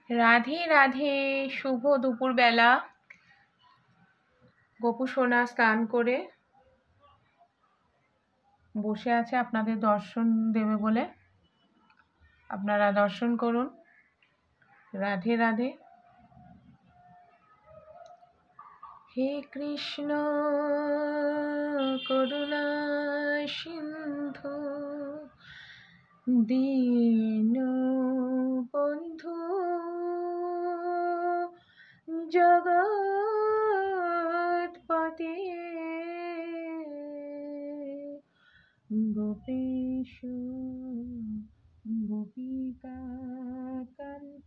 রাধে রাধে, শুভ দুপুরবেলা। গোপু সোনা স্নান করে বসে আছে আপনাদের দর্শন দেবে বলে। আপনারা দর্শন করুন। রাধে রাধে। হে কৃষ্ণ করুণা সিন্ধু দীন বন্ধু জগৎপতে গোপীশ গোপিকা কান্ত